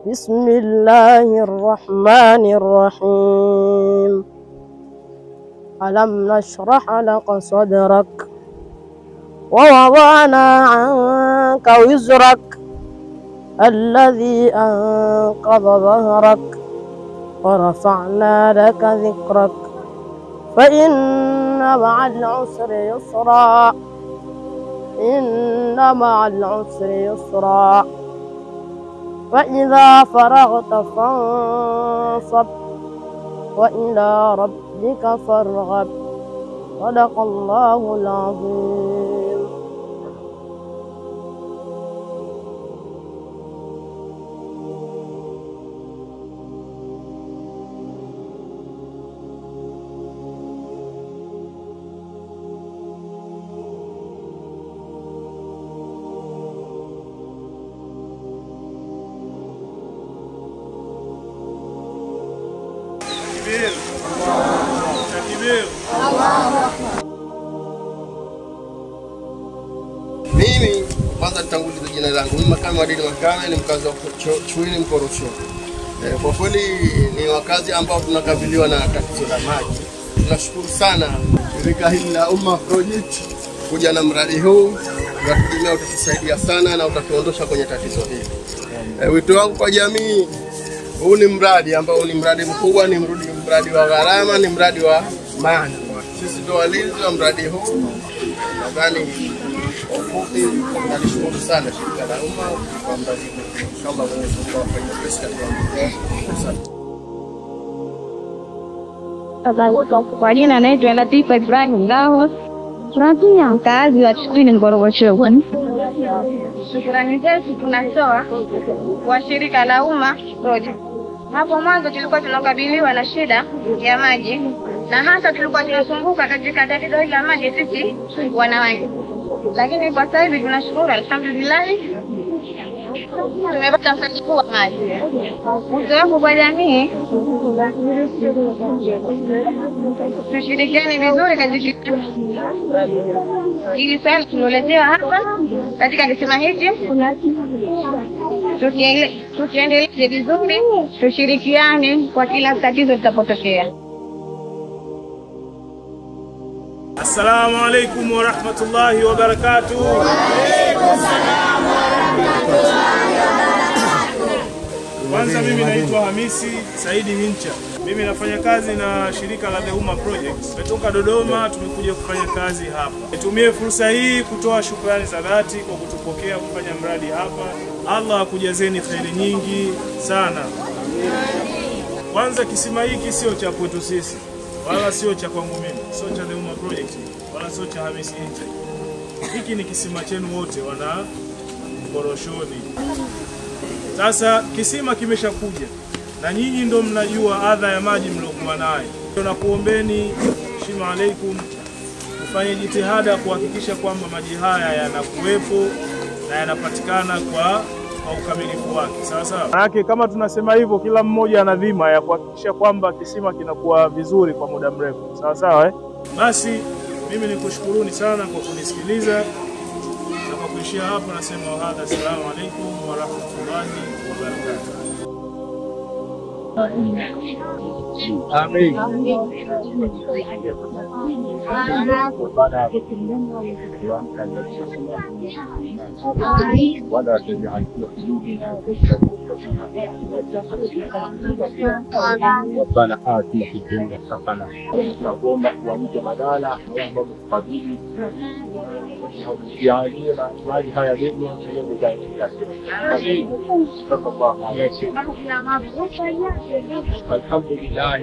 بسم الله الرحمن الرحيم. ألم نشرح لك صدرك ووضعنا عنك وزرك الذي أنقض ظهرك ورفعنا لك ذكرك فإن مع العسر يسرا إن مع العسر يسرا فإذا فرغت فانصب وإلى ربك فارغب. صدق الله العظيم. Mimi kwanza nitanguliza jina langu. Mimi Makame Wadili Makame ni mkazi wa Chuini Mkorosho. Kwa kweli ni wakazi ambao tunakabiliwa na tatizo la maji. Tunashukuru sana shirika hili la Umma Project kuja na mradi huu. Tunategemea utatusaidia sana na utatuondosha kwenye tatizo hili. Wito wangu kwa jamii, huu ni mradi ambao ni mradi mkubwa, ni mradi wa gharama, ni mradi wa maana. Sisi ndio walinzi wa mradi huu. Nadhani tunashukuru sana shirika la Umma kwa mradi huu. Inshallah Mwenyezi Mungu afanye pesa kwa kwa jina naitwa Latifa Ibrahim Ngao. Tunapia mkazi wa Chuini Mkorosho. Shukrani zetu tunatoa kwa shirika la Umma Project. Hapo mwanzo tulikuwa tunakabiliwa na shida ya maji na hasa tulikuwa tunasumbuka katika tatizo hili la maji sisi wanawake. Lakini kwa sasa hivi tunashukuru alhamdulillah tumepata msaada wa maji. Uzoefu kwa jamii, tushirikiane vizuri katika ili swala tuloletewa hapa katika kisima hiki. Tukiendelea vizuri, tushirikiane kwa kila tatizo litapotokea. Assalamu alaikum wa rahmatullahi wa barakatuh. Wa alaikum salam wa rahmatullahi wa barakatuh. Kwanza mimi naitwa Hamisi Saidi Hincha. Mimi nafanya kazi na shirika la The Umma Project. Tumetoka Dodoma, tumekuja kufanya kazi hapa. Nitumie fursa hii kutoa shukrani za dhati kwa kutupokea kufanya mradi hapa. Allah akujazeni kheri nyingi sana. Kwanza kisima hiki sio cha kwetu sisi, wala sio cha kwangu mimi, sio cha The Umma Project, wala sio cha Hamisi Hincha. Hiki ni kisima chenu wote wana Mkoroshoni. Sasa kisima kimeshakuja na nyinyi ndio mnajua adha ya maji mliokuwa nayo. Tunakuombeni shima alaikum kufanya jitihada kuhakikisha kwamba maji haya yanakuwepo na yanapatikana kwa ukamilifu wake. Sawa sawa. Maana kama tunasema hivyo, kila mmoja ana dhima ya kuhakikisha kwamba kisima kinakuwa vizuri kwa muda mrefu. Sawa sawa Basi mimi nikushukuruni sana kwa kunisikiliza. Na kwa kuishia hapo nasema wahadha, assalamu alaikum wa rahmatullahi wa barakatuh. Amin. ولا تجعل في قلوبنا ربنا آتنا في الدنيا حسنة وقوم ومت بدانا وهم قبيل يعني ما هي الدنيا الحمد لله